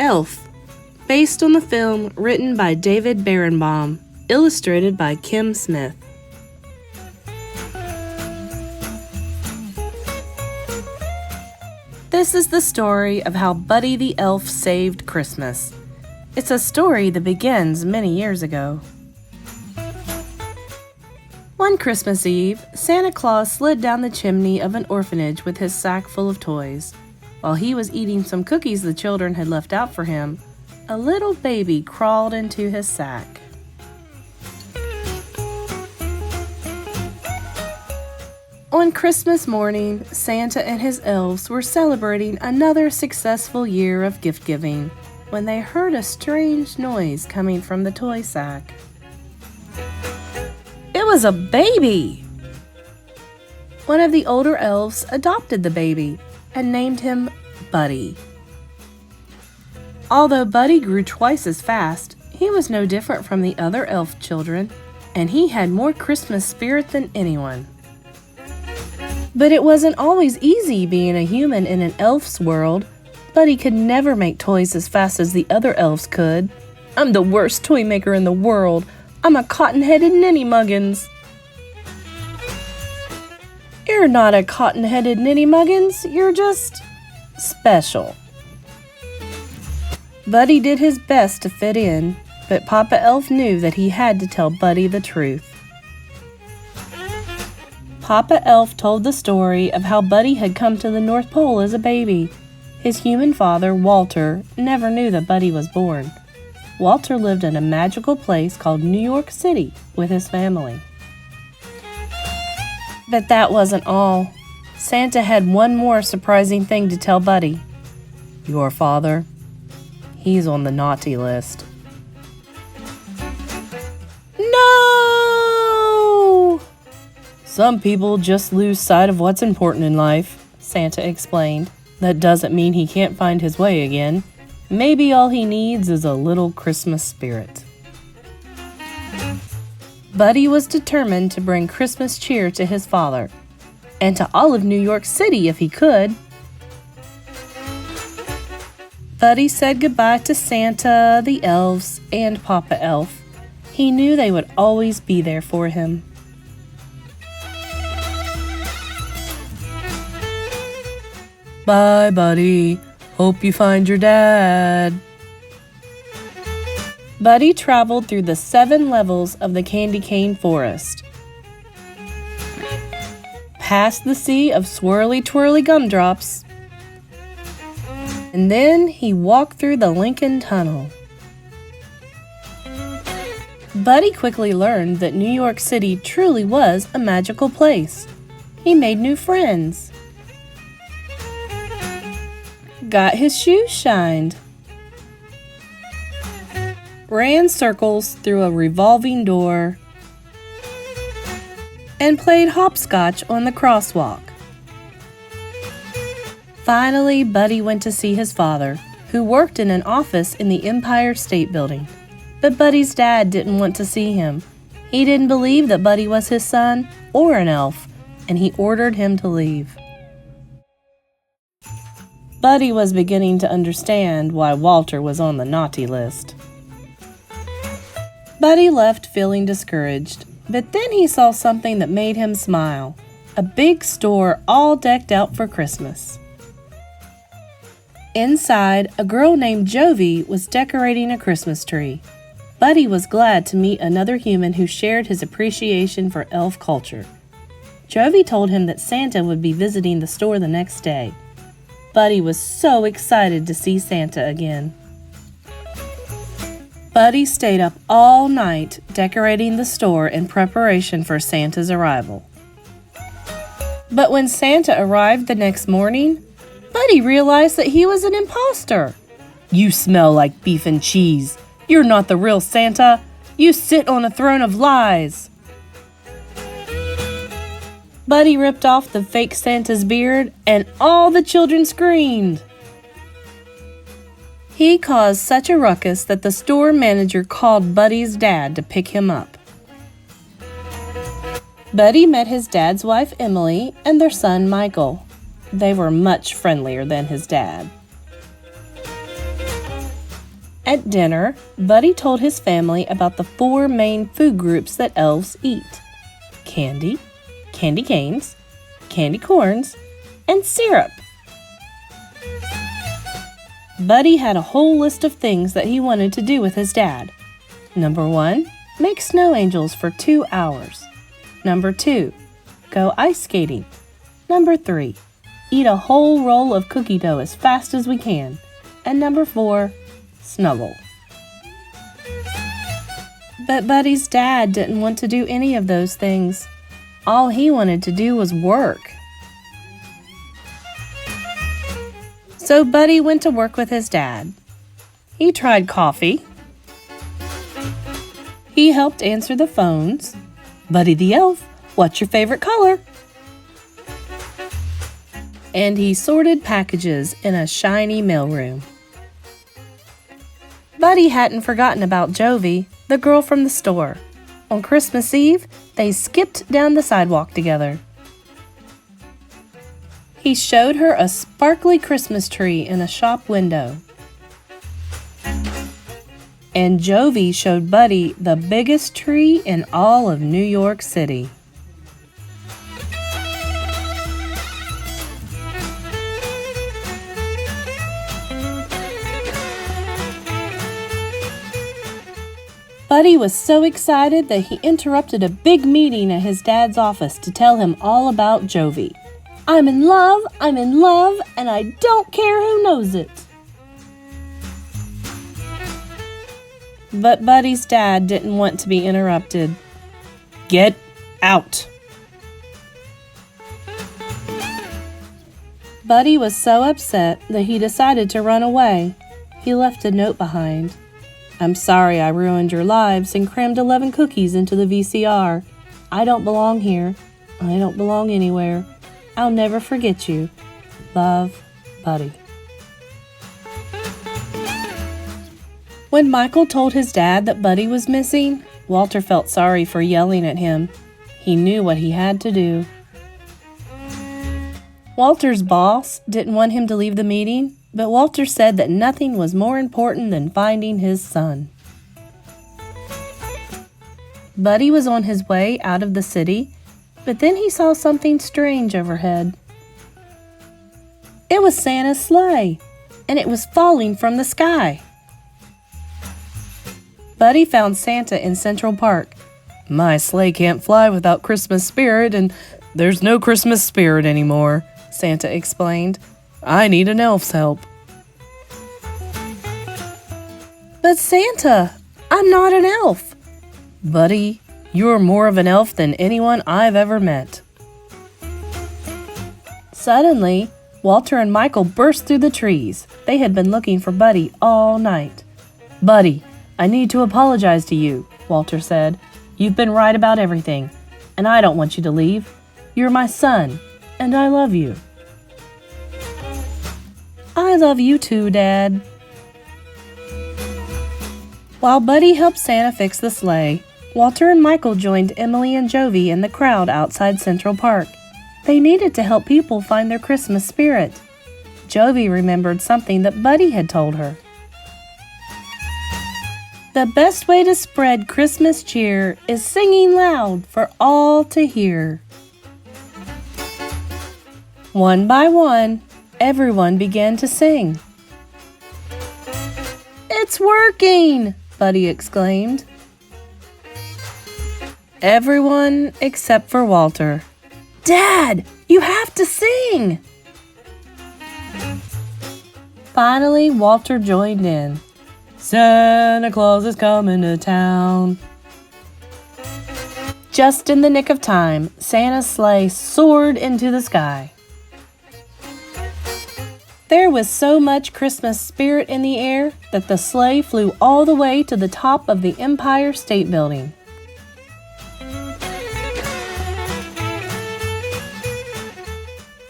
Elf, based on the film written by David Berenbaum, illustrated by Kim Smith. This is the story of how Buddy the Elf saved Christmas. It's a story that begins many years ago. One Christmas Eve, Santa Claus slid down the chimney of an orphanage with his sack full of toys. While he was eating some cookies the children had left out for him, a little baby crawled into his sack. On Christmas morning, Santa and his elves were celebrating another successful year of gift-giving when they heard a strange noise coming from the toy sack. It was a baby! One of the older elves adopted the baby and named him Buddy. Although Buddy grew twice as fast, he was no different from the other elf children, and he had more Christmas spirit than anyone. But it wasn't always easy being a human in an elf's world. Buddy could never make toys as fast as the other elves could. "I'm the worst toy maker in the world. I'm a cotton-headed ninny-muggins." "You're not a cotton-headed ninny-muggins. You're just special." Buddy did his best to fit in, but Papa Elf knew that he had to tell Buddy the truth. Papa Elf told the story of how Buddy had come to the North Pole as a baby. His human father, Walter, never knew that Buddy was born. Walter lived in a magical place called New York City with his family. But that wasn't all. Santa had one more surprising thing to tell Buddy. "Your father, he's on the naughty list." No! "Some people just lose sight of what's important in life," Santa explained. "That doesn't mean he can't find his way again. Maybe all he needs is a little Christmas spirit." Buddy was determined to bring Christmas cheer to his father, and to all of New York City if he could. Buddy said goodbye to Santa, the elves, and Papa Elf. He knew they would always be there for him. "Bye, Buddy. Hope you find your dad." Buddy traveled through the 7 levels of the candy cane forest, past the sea of swirly-twirly gumdrops, and then he walked through the Lincoln Tunnel. Buddy quickly learned that New York City truly was a magical place. He made new friends, got his shoes shined, ran circles through a revolving door, and played hopscotch on the crosswalk. Finally, Buddy went to see his father, who worked in an office in the Empire State Building. But Buddy's dad didn't want to see him. He didn't believe that Buddy was his son or an elf, and he ordered him to leave. Buddy was beginning to understand why Walter was on the naughty list. Buddy left feeling discouraged, but then he saw something that made him smile. A big store all decked out for Christmas. Inside, a girl named Jovi was decorating a Christmas tree. Buddy was glad to meet another human who shared his appreciation for elf culture. Jovi told him that Santa would be visiting the store the next day. Buddy was so excited to see Santa again. Buddy stayed up all night decorating the store in preparation for Santa's arrival. But when Santa arrived the next morning, Buddy realized that he was an imposter. "You smell like beef and cheese. You're not the real Santa. You sit on a throne of lies." Buddy ripped off the fake Santa's beard, and all the children screamed. He caused such a ruckus that the store manager called Buddy's dad to pick him up. Buddy met his dad's wife, Emily, and their son, Michael. They were much friendlier than his dad. At dinner, Buddy told his family about the 4 main food groups that elves eat: candy, candy canes, candy corns, and syrup. Buddy had a whole list of things that he wanted to do with his dad. Number 1, make snow angels for 2 hours. Number 2, go ice skating. Number 3, eat a whole roll of cookie dough as fast as we can. And number 4, snuggle. But Buddy's dad didn't want to do any of those things. All he wanted to do was work. So Buddy went to work with his dad. He tried coffee. He helped answer the phones. Buddy the elf, what's your favorite color? And he sorted packages in a shiny mailroom. Buddy hadn't forgotten about Jovi, the girl from the store. On Christmas Eve, they skipped down the sidewalk together. He showed her a sparkly Christmas tree in a shop window. And Jovi showed Buddy the biggest tree in all of New York City. Buddy was so excited that he interrupted a big meeting at his dad's office to tell him all about Jovi. I'm in love, and I don't care who knows it. But Buddy's dad didn't want to be interrupted. Get out. Buddy was so upset that he decided to run away. He left a note behind. I'm sorry I ruined your lives and crammed 11 cookies into the VCR. I don't belong here. I don't belong anywhere. I'll never forget you. Love, Buddy. When Michael told his dad that Buddy was missing, Walter felt sorry for yelling at him. He knew what he had to do. Walter's boss didn't want him to leave the meeting, but Walter said that nothing was more important than finding his son. Buddy was on his way out of the city, but then he saw something strange overhead. It was Santa's sleigh, and it was falling from the sky. Buddy found Santa in Central Park. My sleigh can't fly without Christmas spirit, and there's no Christmas spirit anymore, Santa explained. I need an elf's help. But Santa, I'm not an elf. Buddy, you're more of an elf than anyone I've ever met. Suddenly, Walter and Michael burst through the trees. They had been looking for Buddy all night. Buddy, I need to apologize to you, Walter said. You've been right about everything, and I don't want you to leave. You're my son, and I love you. I love you too, Dad. While Buddy helped Santa fix the sleigh, Walter and Michael joined Emily and Jovi in the crowd outside Central Park. They needed to help people find their Christmas spirit. Jovi remembered something that Buddy had told her. The best way to spread Christmas cheer is singing loud for all to hear. One by one, everyone began to sing. It's working! Buddy exclaimed. Everyone except for Walter. Dad, you have to sing! Finally, Walter joined in. Santa Claus is coming to town. Just in the nick of time, Santa's sleigh soared into the sky. There was so much Christmas spirit in the air that the sleigh flew all the way to the top of the Empire State Building.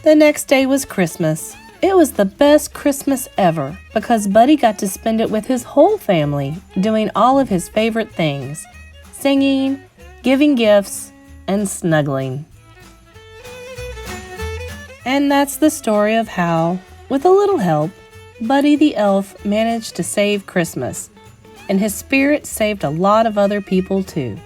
The next day was Christmas. It was the best Christmas ever because Buddy got to spend it with his whole family, doing all of his favorite things: singing, giving gifts, and snuggling. And that's the story of how, with a little help, Buddy the elf managed to save Christmas, and his spirit saved a lot of other people too.